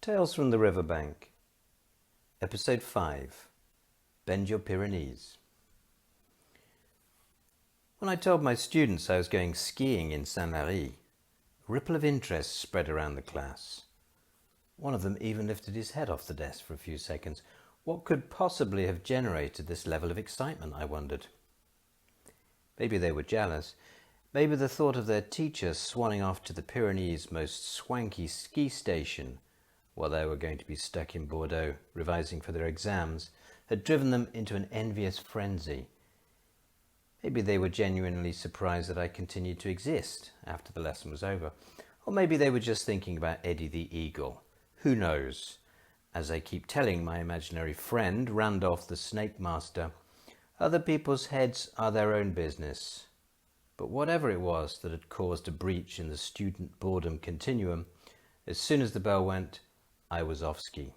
Tales from the Riverbank, Episode 5, Bend Your Pyrenees. When I told my students I was going skiing in Saint-Lary, a ripple of interest spread around the class. One of them even lifted his head off the desk for a few seconds. What could possibly have generated this level of excitement, I wondered. Maybe they were jealous. Maybe the thought of their teacher swanning off to the Pyrenees' most swanky ski station while they were going to be stuck in Bordeaux revising for their exams had driven them into an envious frenzy. Maybe they were genuinely surprised that I continued to exist after the lesson was over. Or maybe they were just thinking about Eddie the Eagle. Who knows? As I keep telling my imaginary friend, Randolph the Snake Master, other people's heads are their own business. But whatever it was that had caused a breach in the student boredom continuum, as soon as the bell went, I was off ski.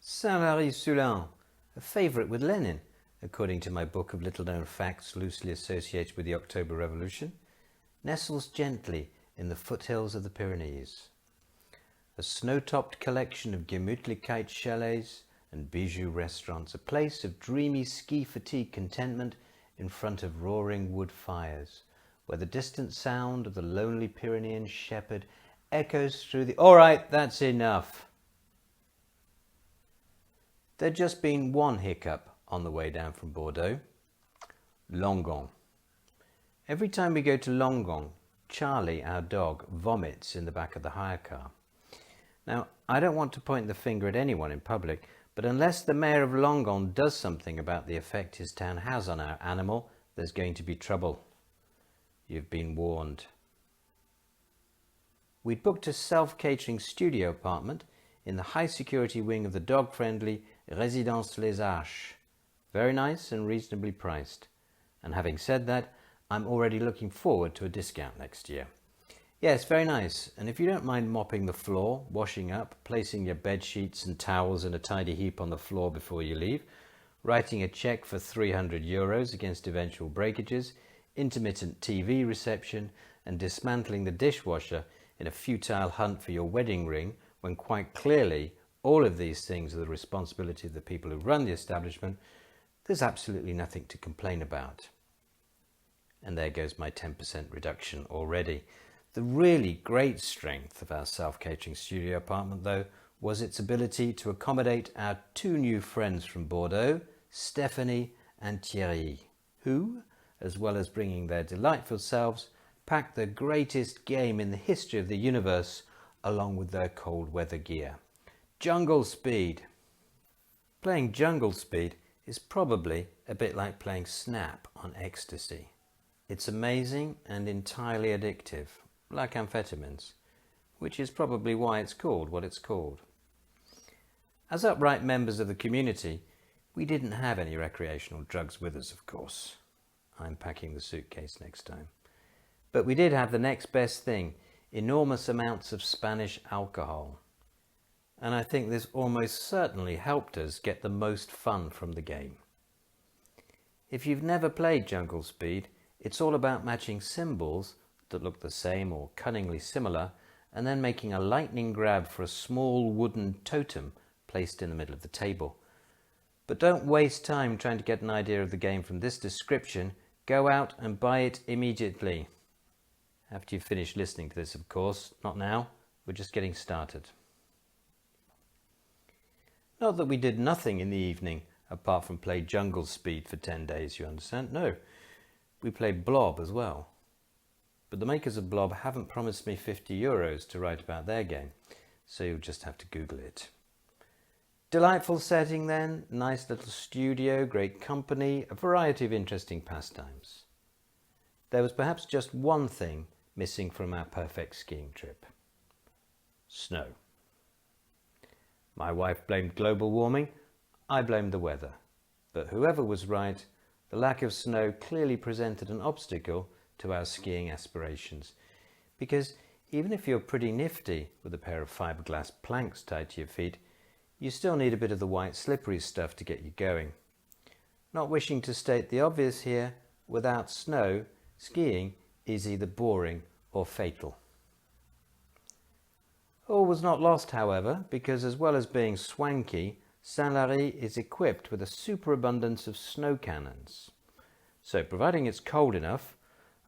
Saint-Lary-Soulan, a favourite with Lenin, according to my book of little-known facts loosely associated with the October Revolution, nestles gently in the foothills of the Pyrenees. A snow-topped collection of Gemütlichkeit chalets and bijou restaurants, a place of dreamy ski-fatigue contentment in front of roaring wood fires, where the distant sound of the lonely Pyrenean shepherd echoes through the... All right, that's enough. There'd just been one hiccup on the way down from Bordeaux. Longon. Every time we go to Longon, Charlie, our dog, vomits in the back of the hire car. Now, I don't want to point the finger at anyone in public, but unless the mayor of Longon does something about the effect his town has on our animal, there's going to be trouble. You've been warned. We'd booked a self-catering studio apartment in the high-security wing of the dog-friendly Résidence Les Arches. Very nice and reasonably priced. And having said that, I'm already looking forward to a discount next year. Yes, very nice. And if you don't mind mopping the floor, washing up, placing your bed sheets and towels in a tidy heap on the floor before you leave, writing a cheque for €300 against eventual breakages, intermittent TV reception, and dismantling the dishwasher in a futile hunt for your wedding ring, when quite clearly all of these things are the responsibility of the people who run the establishment, there's absolutely nothing to complain about. And there goes my 10% reduction already. The really great strength of our self-catering studio apartment, though, was its ability to accommodate our two new friends from Bordeaux, Stephanie and Thierry, who, as well as bringing their delightful selves, packed the greatest game in the history of the universe along with their cold weather gear. Jungle Speed. Playing Jungle Speed is probably a bit like playing Snap on ecstasy. It's amazing and entirely addictive, like amphetamines, which is probably why it's called what it's called. As upright members of the community, we didn't have any recreational drugs with us, of course. I'm packing the suitcase next time. But we did have the next best thing, enormous amounts of Spanish alcohol. And I think this almost certainly helped us get the most fun from the game. If you've never played Jungle Speed, it's all about matching symbols that look the same or cunningly similar, and then making a lightning grab for a small wooden totem placed in the middle of the table. But don't waste time trying to get an idea of the game from this description. Go out and buy it immediately. After you've finished listening to this, of course. Not now. We're just getting started. Not that we did nothing in the evening apart from play Jungle Speed for 10 days, you understand? No. We played Blob as well. But the makers of Blob haven't promised me €50 to write about their game, so you'll just have to Google it. Delightful setting then, nice little studio, great company, a variety of interesting pastimes. There was perhaps just one thing missing from our perfect skiing trip. Snow. My wife blamed global warming, I blamed the weather. But whoever was right, the lack of snow clearly presented an obstacle to our skiing aspirations, because even if you're pretty nifty with a pair of fiberglass planks tied to your feet, you still need a bit of the white slippery stuff to get you going. Not wishing to state the obvious here, without snow, skiing is either boring or fatal. All was not lost, however, because as well as being swanky, Saint-Lary is equipped with a superabundance of snow cannons. So providing it's cold enough,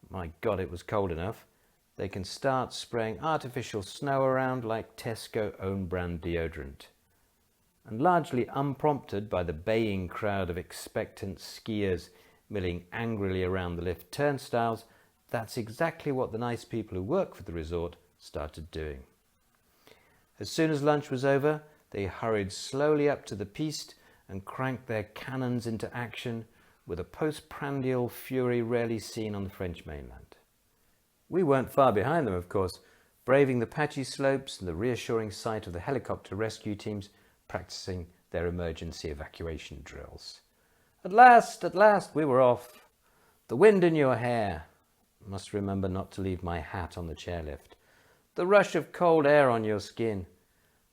my God it was cold enough, they can start spraying artificial snow around like Tesco own brand deodorant. And largely unprompted by the baying crowd of expectant skiers milling angrily around the lift turnstiles, that's exactly what the nice people who work for the resort started doing. As soon as lunch was over, they hurried slowly up to the piste and cranked their cannons into action with a postprandial fury rarely seen on the French mainland. We weren't far behind them, of course, braving the patchy slopes and the reassuring sight of the helicopter rescue teams practicing their emergency evacuation drills. At last, we were off. The wind in your hair. Must remember not to leave my hat on the chairlift. The rush of cold air on your skin.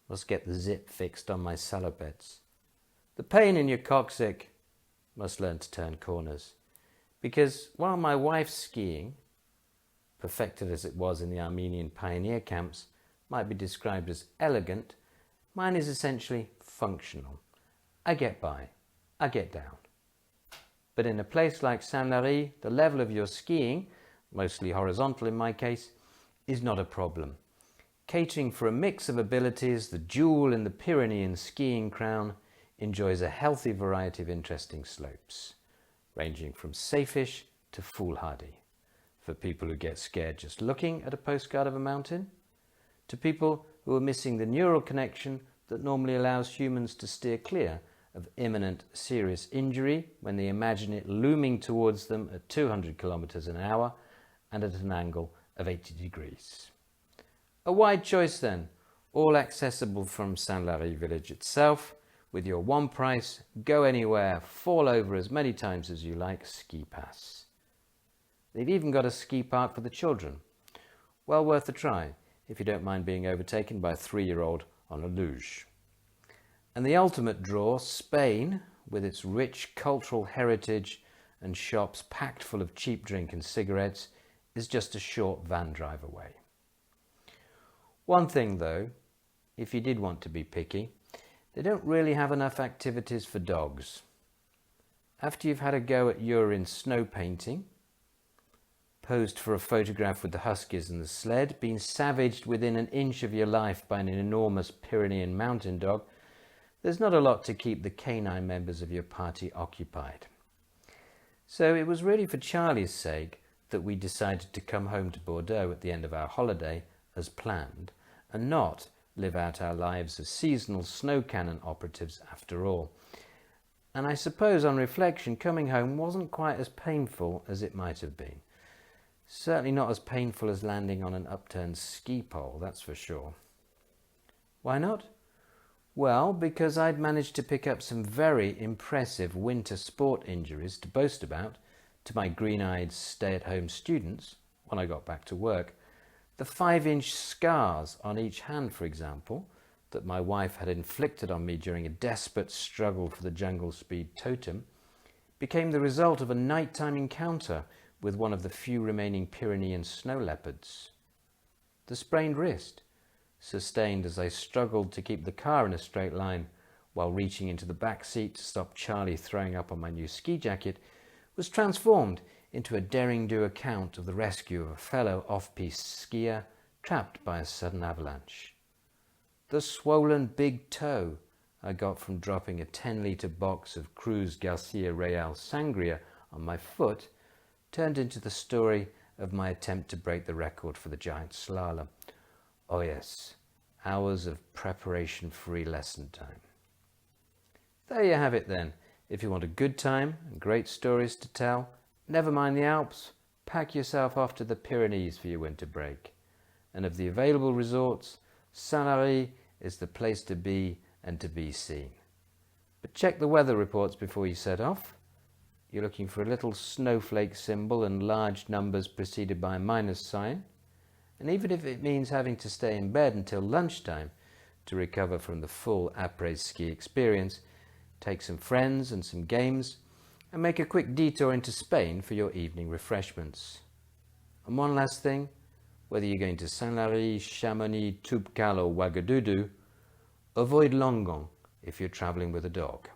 Must get the zip fixed on my salopettes. The pain in your coccyx. Must learn to turn corners. Because while my wife's skiing, perfected as it was in the Armenian pioneer camps, might be described as elegant, mine is essentially functional. I get by. I get down. But in a place like Saint-Lary, the level of your skiing, mostly horizontal in my case, is not a problem. Catering for a mix of abilities, the jewel in the Pyrenean skiing crown enjoys a healthy variety of interesting slopes, ranging from safeish to foolhardy, for people who get scared just looking at a postcard of a mountain, to people who are missing the neural connection that normally allows humans to steer clear of imminent serious injury when they imagine it looming towards them at 200 kilometers an hour and at an angle of 80 degrees. A wide choice then, all accessible from Saint-Lary village itself, with your one price, go anywhere, fall over as many times as you like ski pass. They've even got a ski park for the children. Well worth a try if you don't mind being overtaken by a 3-year-old on a luge. And the ultimate draw, Spain, with its rich cultural heritage and shops packed full of cheap drink and cigarettes, is just a short van drive away. One thing though, if you did want to be picky, they don't really have enough activities for dogs. After you've had a go at urine snow painting, posed for a photograph with the huskies and the sled, been savaged within an inch of your life by an enormous Pyrenean mountain dog, there's not a lot to keep the canine members of your party occupied. So it was really for Charlie's sake that we decided to come home to Bordeaux at the end of our holiday as planned, and not live out our lives as seasonal snow cannon operatives after all. And I suppose on reflection, coming home wasn't quite as painful as it might have been. Certainly not as painful as landing on an upturned ski pole, that's for sure. Why not? Well, because I'd managed to pick up some very impressive winter sport injuries to boast about to my green-eyed stay-at-home students when I got back to work. The 5-inch scars on each hand, for example, that my wife had inflicted on me during a desperate struggle for the jungle speed totem, became the result of a nighttime encounter with one of the few remaining Pyrenean snow leopards. The sprained wrist, sustained as I struggled to keep the car in a straight line while reaching into the back seat to stop Charlie throwing up on my new ski jacket, was transformed into a daring-do account of the rescue of a fellow off-piste skier trapped by a sudden avalanche. The swollen big toe I got from dropping a 10-litre box of Cruz Garcia Real sangria on my foot turned into the story of my attempt to break the record for the giant slalom. Oh yes, hours of preparation-free lesson time. There you have it then. If you want a good time and great stories to tell, never mind the Alps, pack yourself off to the Pyrenees for your winter break. And of the available resorts, Saint-Lary is the place to be and to be seen. But check the weather reports before you set off. You're looking for a little snowflake symbol and large numbers preceded by a minus sign. And even if it means having to stay in bed until lunchtime to recover from the full après-ski experience, take some friends and some games, and make a quick detour into Spain for your evening refreshments. And one last thing, whether you're going to Saint-Lary, Chamonix, Toubkal or Ouagadougou, avoid Langon if you're travelling with a dog.